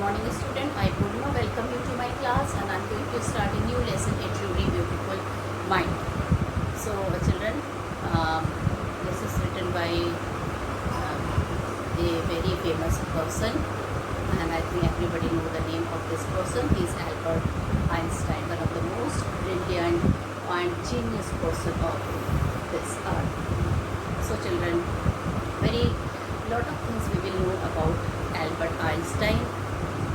morning student. I Purna welcome you to my class and I am going to start a new lesson, A Truly Beautiful Mind. So children, this is written by a very famous person and I think everybody know the name of this person. He is Albert Einstein, one of the most brilliant and genius person of this earth. So children, very lot of things we will know about Albert Einstein.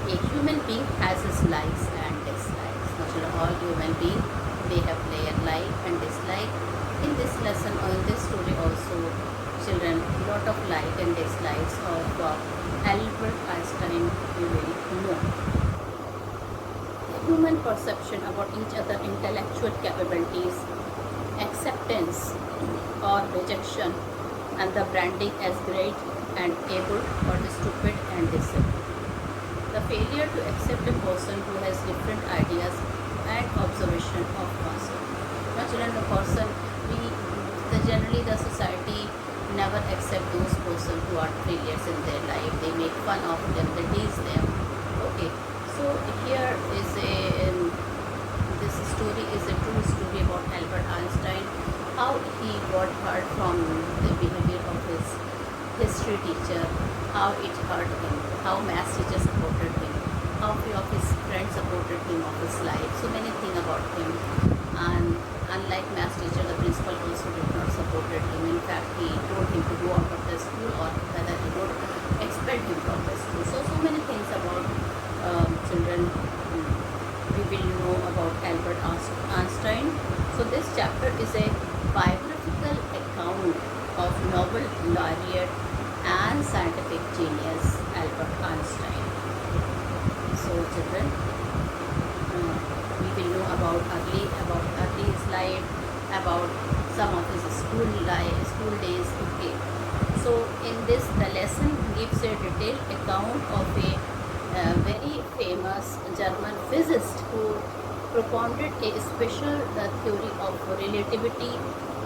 A human being has his likes and dislikes. Naturally, all human beings, they have their like and dislike. In this lesson or in this story also, children, lot of like and dislikes of Albert Einstein we will know. Human perception about each other intellectual capabilities, acceptance or rejection, and the branding as great and able or stupid and disciplined. The failure to accept a person who has different ideas and observation of person. Naturally, the person, generally the society never accept those persons who are failures in their life. They make fun of them, they tease them. Okay, so here is this story is a true story about Albert Einstein, how he got hurt from the behavior of his history teacher, how it hurt him, how math teacher supported him, how few of his friends supported him of his life, so many things about him. And unlike math teacher, the principal also did not supported him. In fact, he told him to go out of the school or whether he would expel him from the school. So many things about children we will know about Albert Einstein. So this chapter is a biographical account of Nobel laureate and scientific genius Albert Einstein. So children, we will know about early his life, about some of his school days. Okay. So in this, the lesson gives a detailed account of a very famous German physicist who propounded a special theory of relativity,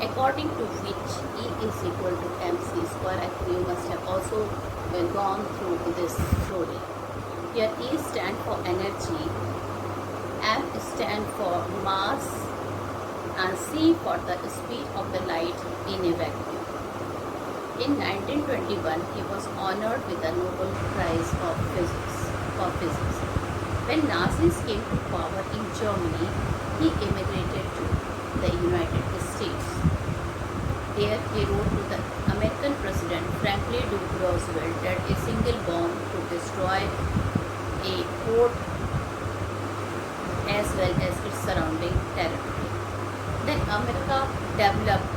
according to which E is equal to mc square. I think you must have also gone through this story. Here E stands for energy, M stands for mass, and C for the speed of the light in a vacuum. In 1921, he was honored with the Nobel Prize of Physics. When Nazis came to power in Germany, he immigrated to the United States. There he wrote to the American President Franklin D. Roosevelt that a single bomb could destroy a port as well as its surrounding territory. Then America developed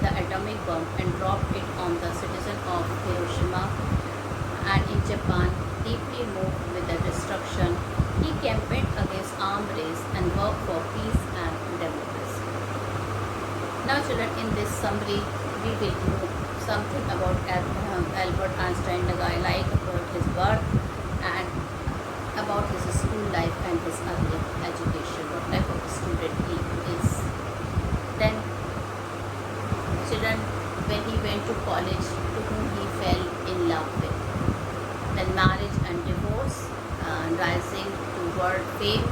the atomic bomb and dropped it on the citizens of Hiroshima, and in Japan, deeply moved with the destruction, he campaigned against arms race and worked for peace and democracy. Now children, in this summary, we will know something about Albert Einstein, the guy, like about his birth and about his school life and his early education, what type of student he is. Then children, when he went to college, to whom he fell in love with. Then marriage and divorce, rising to world fame,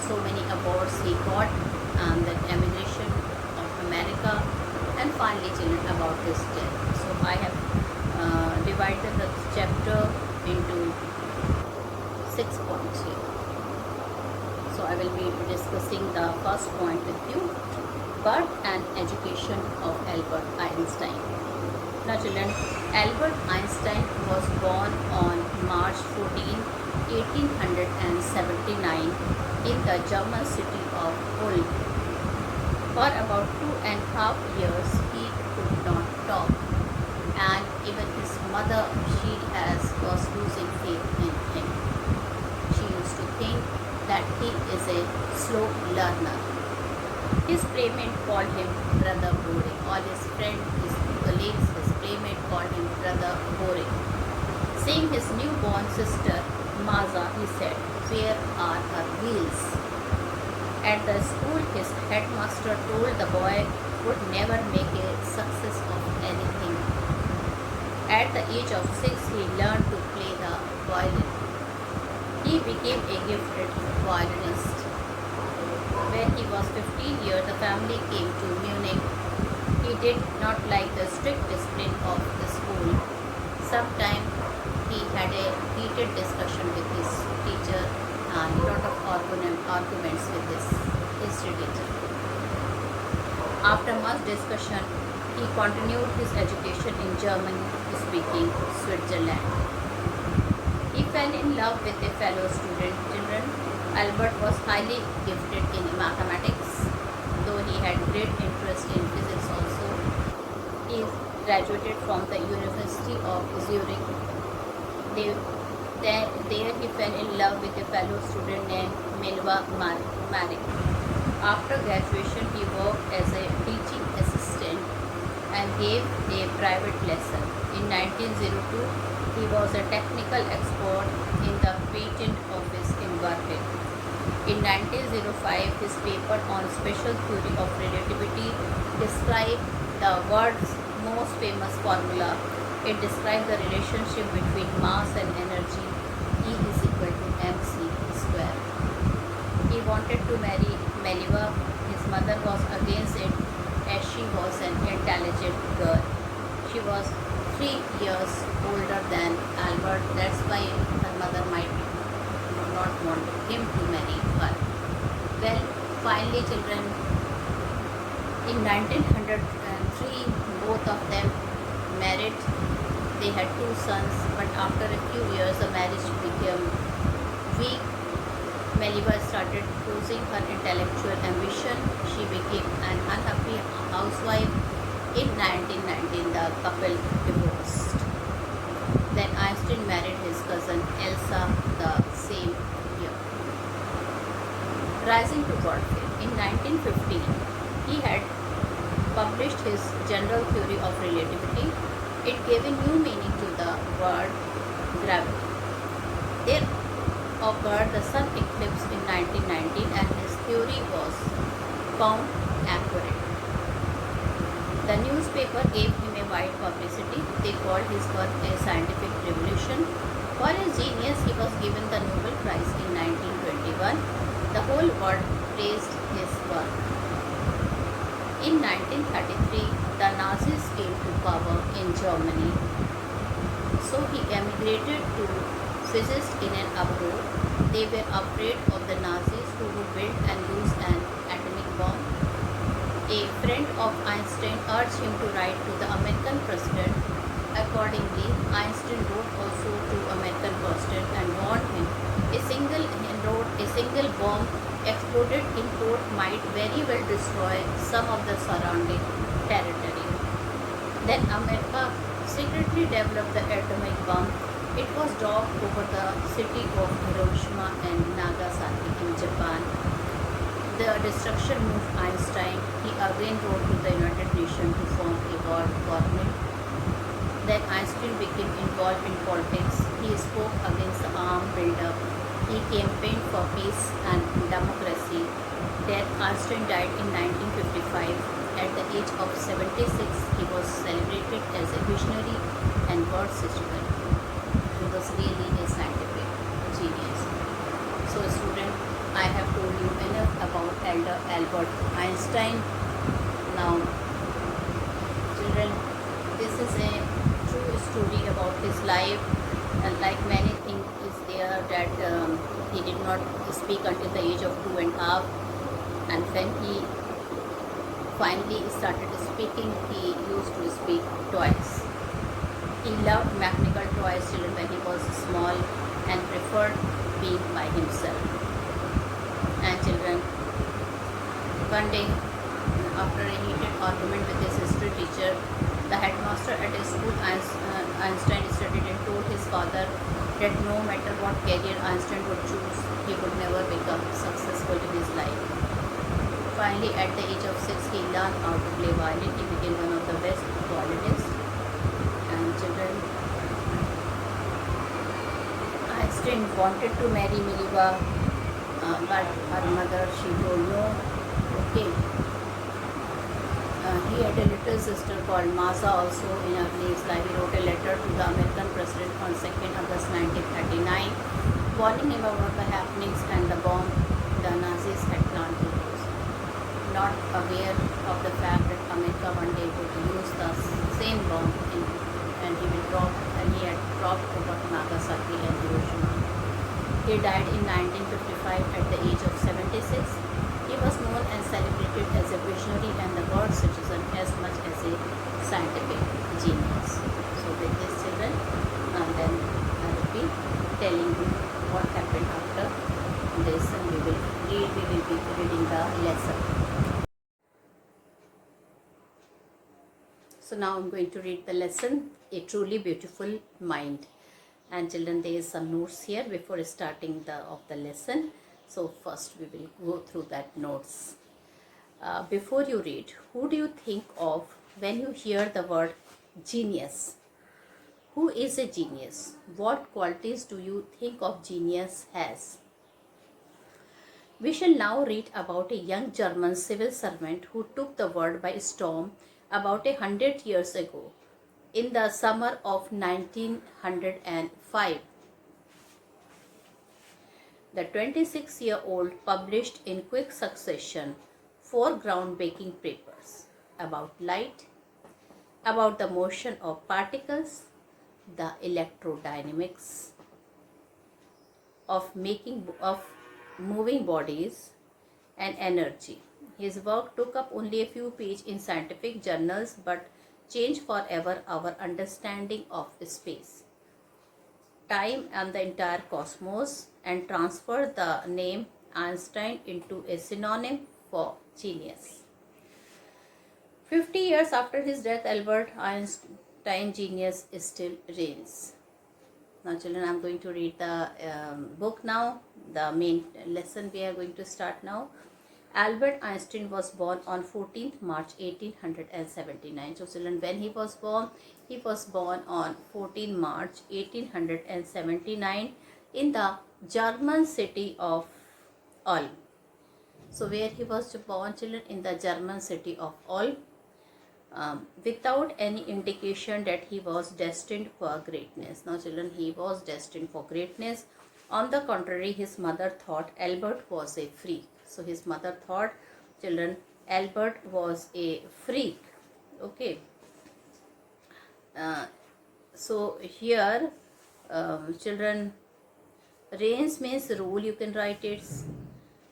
so many awards he got, and then emigration of America, and finally children about his death. So I have divided the chapter into 6 points here. So I will be discussing the first point with you, birth and education of Albert Einstein. Now children, Albert Einstein was born on March 14, 1879 in the German city of Ulm. For about 2.5 years he could not talk, and even his mother, was losing faith in him. She used to think that he is a slow learner. His playmate called him Brother Boring. All his friends, his colleagues, his playmate called him Brother Boring. Seeing his newborn sister, Maza, he said, "Where are her wheels?" At the school, his headmaster told the boy would never make a success of anything. At the age of 6, he learned to play the violin. He became a gifted violinist. When he was 15 years, the family came to Munich. He did not like the strict discipline of the school. Sometimes he had a heated discussion with his teacher and a lot of arguments with his history teacher. After much discussion, he continued his education in German-speaking Switzerland. He fell in love with a fellow children. Albert was highly gifted in mathematics, though he had great interest in physics also. He graduated from the University of Zurich. There he fell in love with a fellow student named Milva Marek. After graduation, he worked as a teaching assistant and gave a private lesson. In 1902, he was a technical expert in the patent office in Berlin. In 1905, his paper on special theory of relativity described the world's most famous formula. It described the relationship between mass and energy, E is equal to mc square. He wanted to marry Meliva. His mother was against it as she was an intelligent girl. She was 3 years older than Albert. That's why her mother might not want him to marry her. Well, finally children, in 1903, both of them married. They had 2 sons, but after a few years the marriage became weak. Meliva started losing her intellectual ambition. She became an unhappy housewife. In 1919, the couple divorced. Then Einstein married his cousin Elsa the same year. Rising to godfame. In 1915, he had published his General Theory of Relativity. It gave a new meaning to the word gravity. There occurred the sun eclipse in 1919 and his theory was found accurate. The newspaper gave him a wide publicity. They called his work a scientific revolution. For his genius, he was given the Nobel Prize in 1921. The whole world praised his work. In 1933, the Nazis came to power in Germany. So he emigrated to physics in an abroad. They were afraid of the Nazis who would build and use an atomic bomb. A friend of Einstein urged him to write to the American president. Accordingly, Einstein wrote also to American president and warned him a single bomb exploded in port might very well destroy some of the surrounding territory. Then America secretly developed the atomic bomb. It was dropped over the city of Hiroshima and Nagasaki in Japan. The destruction moved Einstein. He again wrote to the United Nations to form a world government. Then Einstein became involved in politics. He spoke against the armed buildup. He campaigned for peace and democracy. Then Einstein died in 1955. At the age of 76, he was celebrated as a visionary and God sister. He was really a scientific genius. So student, I have told you enough about Elder Albert Einstein. Now, children, this is a true story about his life, and like many things is there that he did not speak until the age of 2.5, and when he finally started speaking, he used to speak twice. He loved mechanical toys children when he was small and preferred being by himself. And children, one day, after a heated argument with his history teacher, the headmaster at his school, Einstein studied and told his father that no matter what career Einstein would choose, he would never become successful in his life. Finally, at the age of 6, he learned how to play violin. He became one of the best violinists. And children, Einstein wanted to marry Mileva, but her mother, she told no. Okay. He had a little sister called Maza also in his life. He wrote a letter to the American president on 2nd August 1939. warning him about the happenings and the bomb the Nazis had planned to use. Not aware of the fact that America one day would use the same bomb and he had dropped over Nagasaki and Hiroshima. He died in 1955 at the age of 76. He was known and celebrated as a visionary and a world citizen as much as a scientific genius. So with this children, and then I will be telling you what happened after this, and we will be reading the lesson. So now I'm going to read the lesson, A Truly Beautiful Mind. And children, there is some notes here before starting the lesson. So first we will go through that notes. Before you read, who do you think of when you hear the word genius? Who is a genius? What qualities do you think of genius has? We shall now read about a young German civil servant who took the world by storm about 100 years ago. In the summer of 1905, the 26-year-old published in quick succession 4 groundbreaking papers about light, about the motion of particles, the electrodynamics of moving bodies, and energy. His work took up only a few pages in scientific journals but changed forever our understanding of space, time, and the entire cosmos, and transferred the name Einstein into a synonym for genius. 50 years after his death, Albert Einstein genius still reigns. Now children, I am going to read the book now. The main lesson we are going to start now. Albert Einstein was born on 14th March 1879. So children, when he was born on 14 March 1879 in the German city of Ulm. So where he was born, children? In the German city of Ulm. Without any indication that he was destined for greatness. Now children, he was destined for greatness. On the contrary, his mother thought Albert was a freak. So his mother thought, children, Albert was a freak. Okay. So here, children, reigns means rule, you can write it.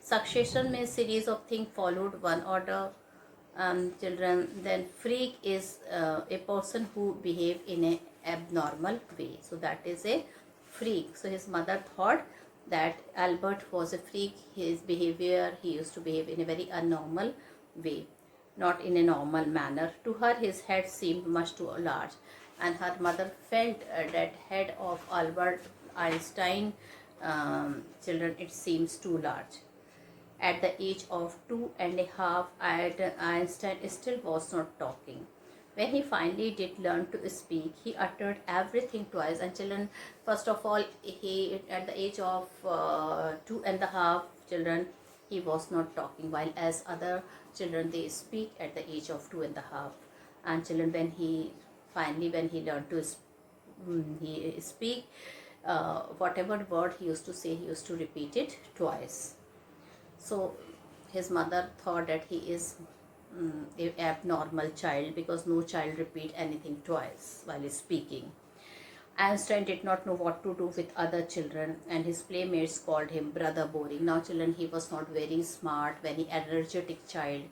Succession means series of things followed one order. Children, then freak is a person who behave in a abnormal way. So that is a freak. So his mother thought that Albert was a freak. His behavior, he used to behave in a very abnormal way, not in a normal manner. To her, his head seemed much too large, and her mother felt that head of Albert Einstein, children, it seems too large. At the age of 2.5, Einstein still was not talking. When he finally did learn to speak, he uttered everything twice. And children, first of all, he at the age of 2.5, children, he was not talking, while as other children they speak at the age of 2.5. And children, when he learned to speak, whatever word he used to say, he used to repeat it twice. So his mother thought that he is an abnormal child, because no child repeat anything twice while speaking. Einstein did not know what to do with other children, and his playmates called him Brother Boring. Now children, he was not very smart, very energetic child,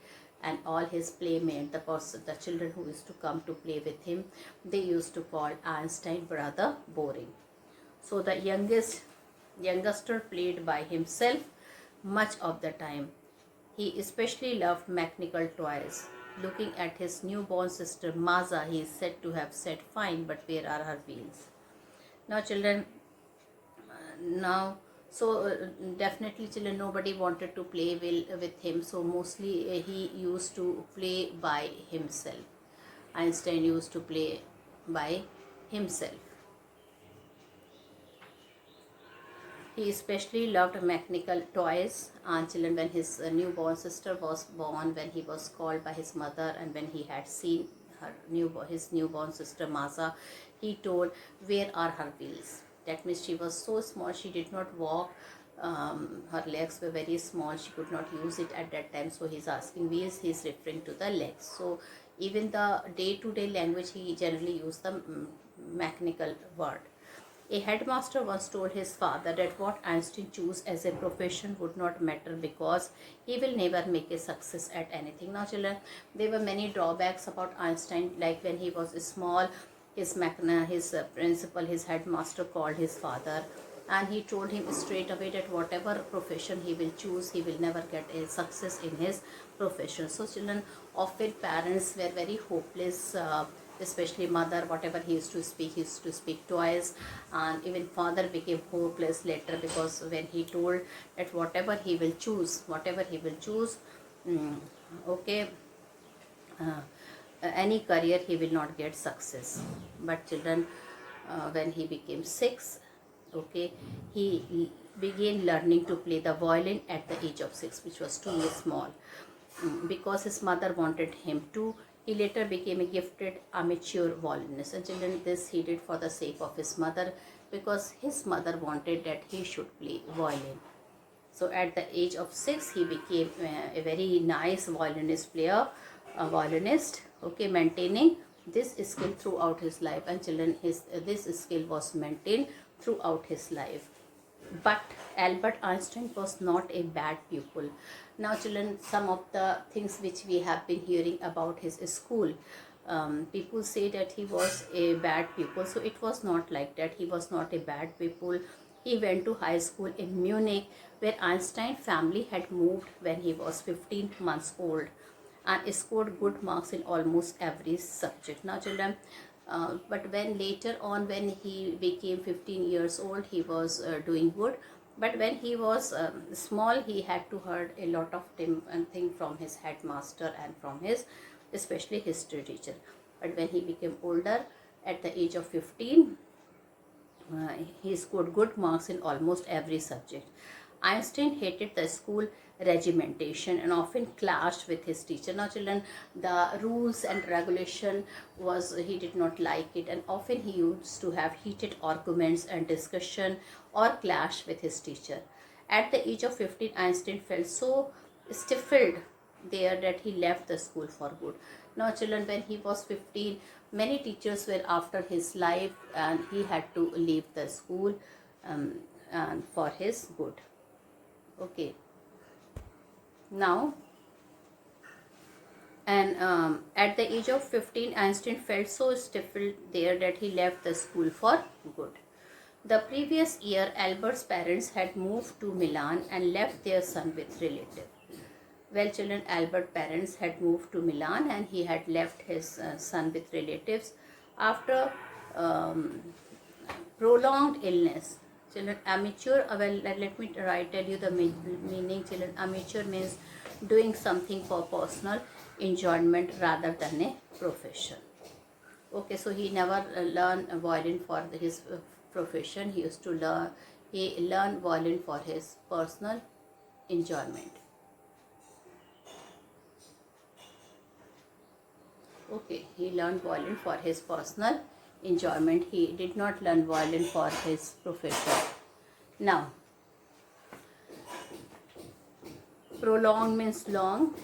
and all his playmates, the children who used to come to play with him, they used to call Einstein Brother Boring. So the youngster played by himself much of the time. He especially loved mechanical toys. Looking at his newborn sister Maza, he is said to have said, "Fine, but where are her wheels?" Now children, definitely children, nobody wanted to play with him, so mostly he used to play by himself. Einstein used to play by himself. He especially loved mechanical toys. Children, when his newborn sister was born, when he was called by his mother, and when he had seen his newborn sister Maza, he told, "Where are her wheels?" That means she was so small, she did not walk. Her legs were very small, she could not use it at that time. So he's asking, he's referring to the legs. So even the day-to-day language, he generally used the mechanical word. A headmaster once told his father that what Einstein chose as a profession would not matter because he will never make a success at anything. Now, children, there were many drawbacks about Einstein. Like when he was small, his principal, his headmaster called his father, and he told him straight away that whatever profession he will choose, he will never get a success in his profession. So, children, often parents were very hopeless. Especially mother, whatever he used to speak, he used to speak twice. And even father became hopeless later, because when he told that whatever he will choose, mm, okay, uh, any career, he will not get success. But children, when he became 6, okay, he began learning to play the violin at the age of 6, which was 2 years small. Because his mother wanted him to. He later became a gifted amateur violinist. And children, this he did for the sake of his mother, because his mother wanted that he should play violin. So at the age of 6, he became a very nice violinist, okay, maintaining this skill throughout his life. And children, this skill was maintained throughout his life. But Albert Einstein was not a bad pupil. Now, children, some of the things which we have been hearing about his school, people say that he was a bad pupil. So it was not like that. He was not a bad pupil. He went to high school in Munich, where Einstein family had moved when he was 15 months old, and scored good marks in almost every subject. Now, children, but when later on, when he became 15 years old, he was doing good. But when he was small, he had to heard a lot of thing from his headmaster and from his, especially history teacher. But when he became older, at the age of 15, he scored good marks in almost every subject. Einstein hated the school regimentation and often clashed with his teacher. Now, children, the rules and regulation was, he did not like it, and often he used to have heated arguments and discussion or clash with his teacher. At the age of 15, Einstein felt so stifled there that he left the school for good. Now, children, when he was 15, many teachers were after his life, and he had to leave the school, and for his good. Okay. Now, and at the age of 15, Einstein felt so stifled there that he left the school for good. The previous year, Albert's parents had moved to Milan and left their son with relatives. Well, children, Albert's parents had moved to Milan, and he had left his son with relatives after um, prolonged illness. Children, amateur, well, let me tell you the meaning. Children, amateur means doing something for personal enjoyment rather than a profession. Okay, so he never learned violin for his profession. He learned violin for his personal enjoyment. Okay, he learned violin for his personal enjoyment. He did not learn violin for his profession. Now, prolonged means long.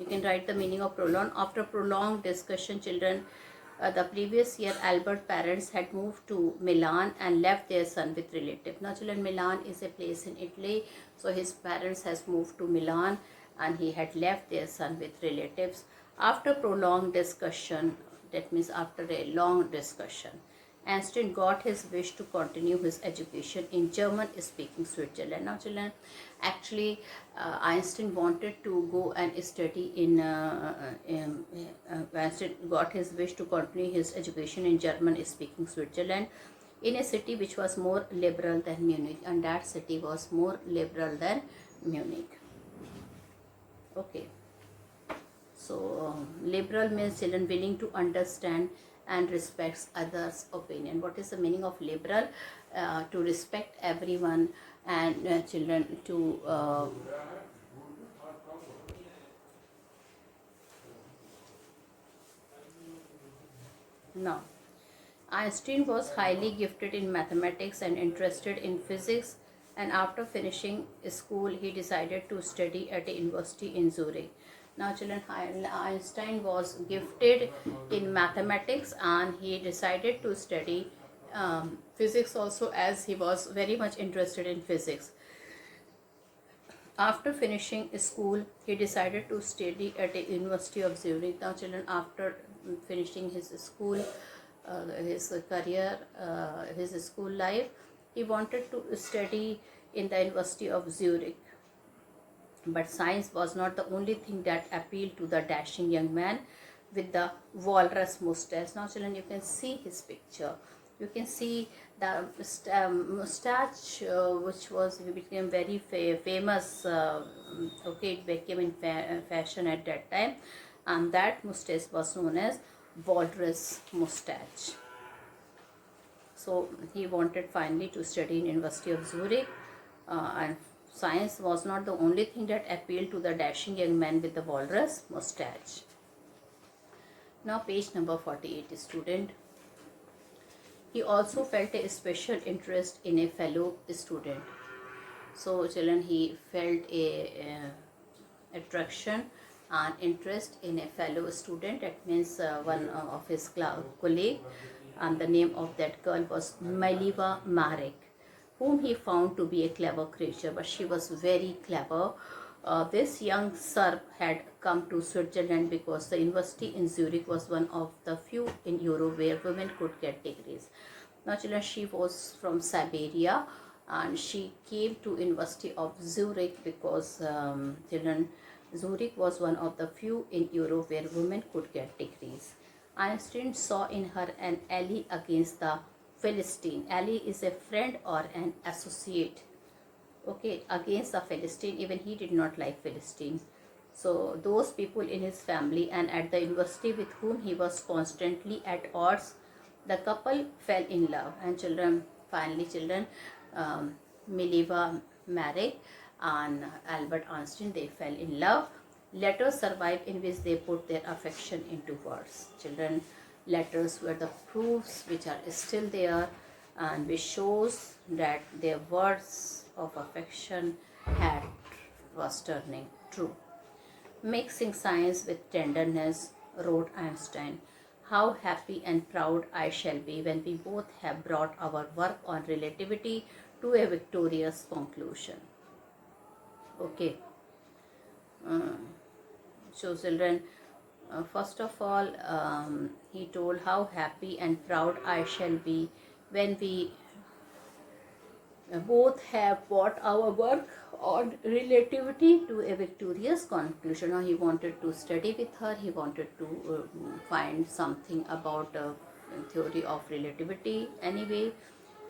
You can write the meaning of prolonged. After prolonged discussion, children, the previous year, Albert's parents had moved to Milan and left their son with relatives. Now, children, Milan is a place in Italy. So his parents has moved to Milan, and he had left their son with relatives. After prolonged discussion, that means after a long discussion, Einstein got his wish to continue his education in German-speaking Switzerland. Now, children, actually, Einstein wanted to go and study Einstein got his wish to continue his education in German-speaking Switzerland, in a city which was more liberal than Munich, and that city was more liberal than Munich. Okay. So, liberal means, children, willing to understand and respects others' opinion. What is the meaning of liberal? To respect everyone, and children, to now, Einstein was highly gifted in mathematics and interested in physics, and after finishing school, he decided to study at a university in Zurich. Now, children, Einstein was gifted in mathematics and he decided to study physics also, as he was very much interested in physics. After finishing school, he decided to study at the University of Zurich. Now, children, after finishing his school, his career, his school life, he wanted to study in the University of Zurich. But science was not the only thing that appealed to the dashing young man with the walrus mustache. Now, children, you can see his picture. You can see the mustache, which was became very famous. Okay, it became in fashion at that time, and that mustache was known as walrus mustache. So he wanted finally to study in University of Zurich, and science was not the only thing that appealed to the dashing young man with the walrus mustache. Now page number 48, student. He also felt a special interest in a fellow student. So children, he felt a attraction and interest in a fellow student. That means one of his colleague, and the name of that girl was Mileva Marek, whom he found to be a clever creature, but she was very clever. This young Serb had come to Switzerland because the university in Zurich was one of the few in Europe where women could get degrees. Now, children, she was from Siberia and she came to University of Zurich because children, Zurich was one of the few in Europe where women could get degrees. Einstein saw in her an ally against the Philistine. Ally is a friend or an associate. Okay, against the Philistine. Even he did not like Philistine. So those people in his family and at the university with whom he was constantly at odds, the couple fell in love. And children, finally children, Mileva Marek and Albert Einstein, they fell in love. Letters survive in which they put their affection into words. Children, letters were the proofs which are still there and which shows that their words of affection was turning true. Mixing science with tenderness, wrote Einstein, how happy and proud I shall be when we both have brought our work on relativity to a victorious conclusion. Okay. So children, first of all, he told how happy and proud I shall be when we both have brought our work on relativity to a victorious conclusion. Now he wanted to study with her, he wanted to find something about theory of relativity. Anyway,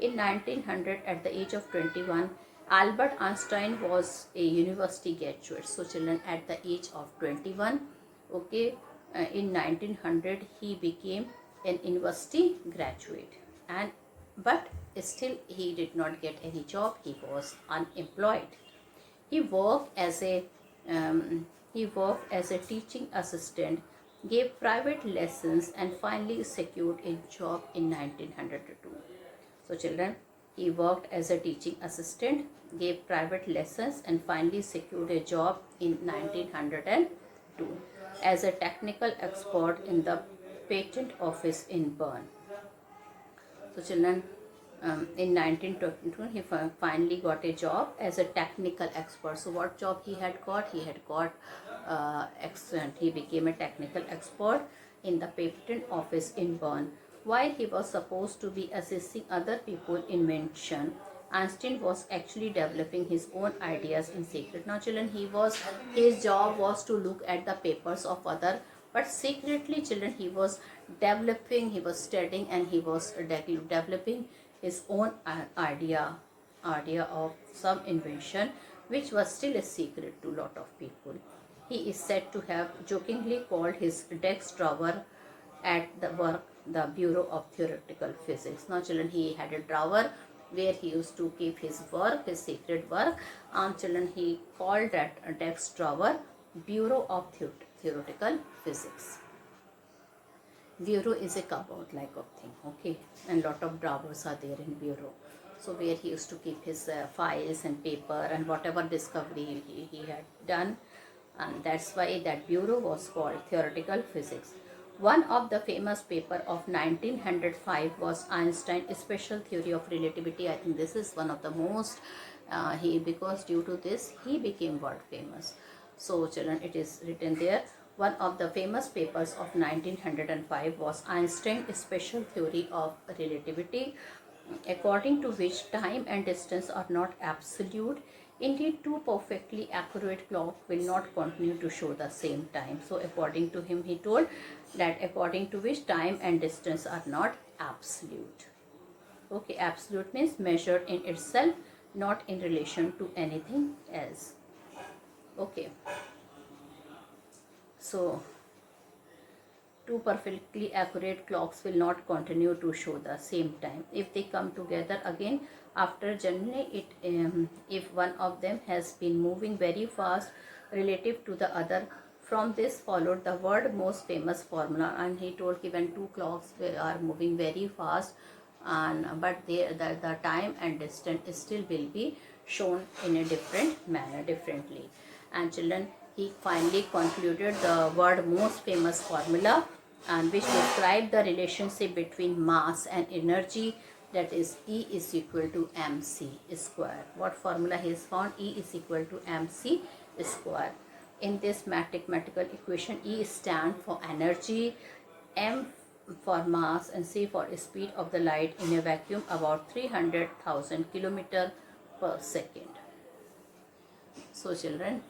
in 1900, at the age of 21, Albert Einstein was a university graduate. So children, at the age of 21, okay, in 1900 he became an university graduate, and but still he did not get any job. He was unemployed. He worked as a teaching assistant, gave private lessons, and finally secured a job in 1902. So children, he worked as a teaching assistant, gave private lessons, and finally secured a job in 1902 as a technical expert in the patent office in Bern. So children, in 1922 he finally got a job as a technical expert. So what job he had got? He had got excellent. He became a technical expert in the patent office in Bern. While he was supposed to be assisting other people in invention, Einstein was actually developing his own ideas in secret. Now children, his job was to look at the papers of other, but secretly children, he was developing, he was studying, and he was developing his own idea of some invention which was still a secret to a lot of people. He is said to have jokingly called his desk drawer at the work the Bureau of Theoretical Physics. Now children, he had a drawer where he used to keep his work, his secret work, and children, he called that desk drawer Bureau of Theoretical Physics. Bureau is a cupboard like of thing, okay, and lot of drawers are there in bureau. So where he used to keep his files and paper and whatever discovery he had done, and that's why that bureau was called theoretical physics. One of the famous paper of 1905 was Einstein's special theory of relativity. I think this is one of the most he because due to this he became world famous. So children, it is written there. One of the famous papers of 1905 was Einstein's special theory of relativity, according to which time and distance are not absolute. Indeed, two perfectly accurate clock will not continue to show the same time. So according to him, he told that according to which time and distance are not absolute. Okay, absolute means measured in itself, not in relation to anything else. Okay, so two perfectly accurate clocks will not continue to show the same time. If they come together again after generally if one of them has been moving very fast relative to the other, from this followed the world most famous formula. And he told given two clocks are moving very fast, and but the time and distance still will be shown in a different manner differently. And children, he finally concluded the world most famous formula, and which describe the relationship between mass and energy, that is E is equal to mc square. What formula he has found? E is equal to mc square. In this mathematical equation, E stand for energy, m for mass, and c for speed of the light in a vacuum about 300,000 kilometer per second. So children,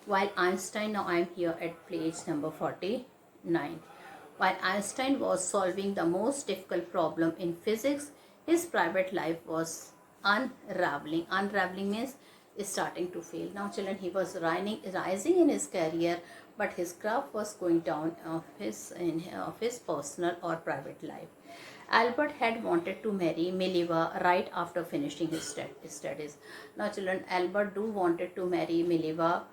while Einstein, now I am here at page number 49. While Einstein was solving the most difficult problem in physics, his private life was unraveling. Unraveling means starting to fail. Now children, he was rising in his career, but his graph was going down of his personal or private life. Albert had wanted to marry Mileva right after finishing his studies. Now children, Albert do wanted to marry Mileva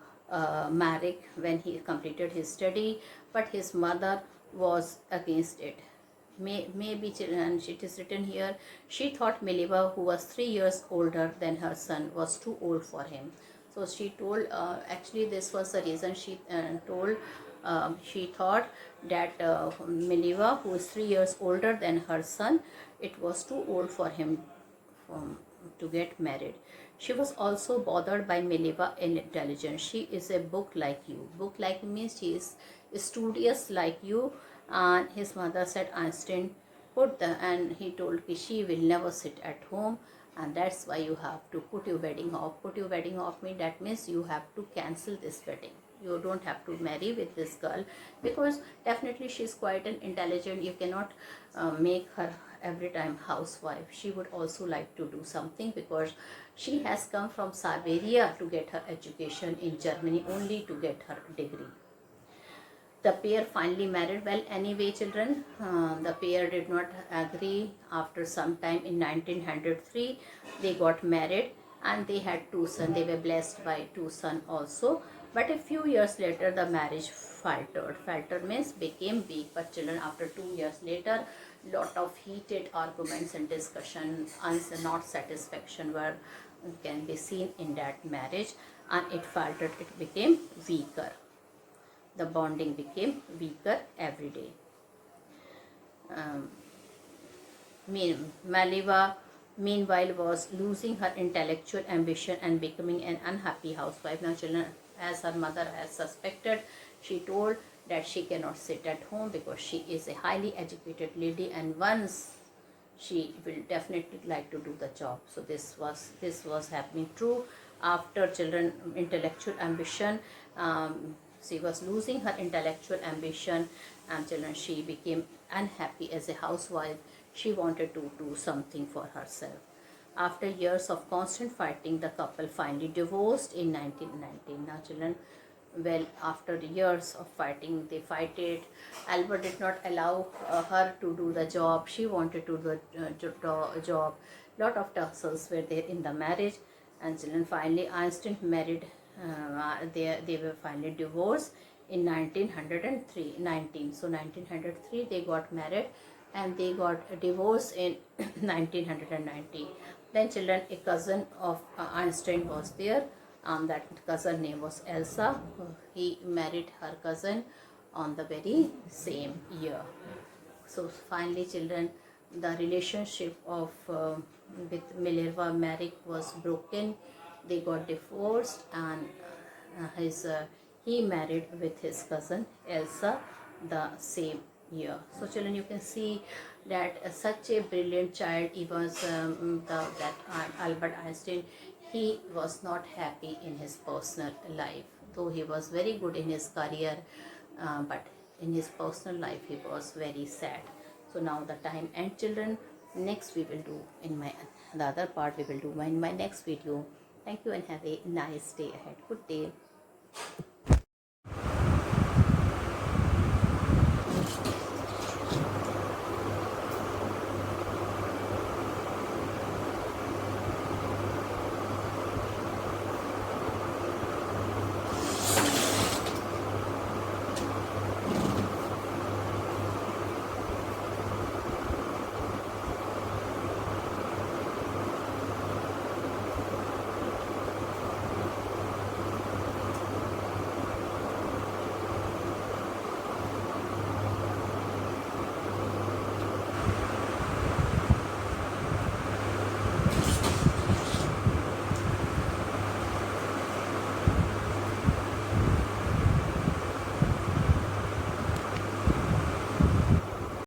Marek when he completed his study, but his mother was against it. Maybe children, it is written here, she thought Mileva, who was 3 years older than her son, was too old for him. So she told, actually this was the reason she told, she thought that Mileva, who is 3 years older than her son, it was too old for him to get married. She was also bothered by Mileva intelligence. She is a book like you. Book like means she is studious like you. And his mother said, Einstein and he told me she will never sit at home, and that's why you have to put your wedding off. Put your wedding off means that means you have to cancel this wedding. You don't have to marry with this girl, because definitely she's quite an intelligent. You cannot make her every time housewife. She would also like to do something, because she has come from Siberia to get her education in Germany only to get her degree. The pair finally married. Well, anyway children, the pair did not agree. After some time in 1903 they got married, and they had two sons. They were blessed by two sons also, but a few years later the marriage faltered means became weak. But children, after 2 years later, lot of heated arguments and discussion and not satisfaction were can be seen in that marriage, and it faltered, it became weaker. The bonding became weaker every day. Mileva, meanwhile, was losing her intellectual ambition and becoming an unhappy housewife. Now, children, as her mother has suspected, she told that she cannot sit at home because she is a highly educated lady, and once she will definitely like to do the job. So this was happening true. After children intellectual ambition, she was losing her intellectual ambition, and children, she became unhappy as a housewife. She wanted to do something for herself. After years of constant fighting, the couple finally divorced in 1919. Now children, well, after years of fighting, they fighted. Albert did not allow her to do the job. She wanted to do the job. Lot of tussles were there in the marriage, and children, finally Einstein married. They were finally divorced in 1903. So 1903 they got married and they got divorced in 1990. Then children, a cousin of Einstein was there. That cousin name was Elsa. He married her cousin on the very same year. So finally children, the relationship of with Minerva Merrick was broken. They got divorced and his he married with his cousin Elsa the same year. So children, you can see that such a brilliant child, he was that Albert Einstein, he was not happy in his personal life, though he was very good in his career, but in his personal life he was very sad. So now the time and children, next we will do in my the other part we will do in my next video. Thank you and have a nice day ahead. Good day.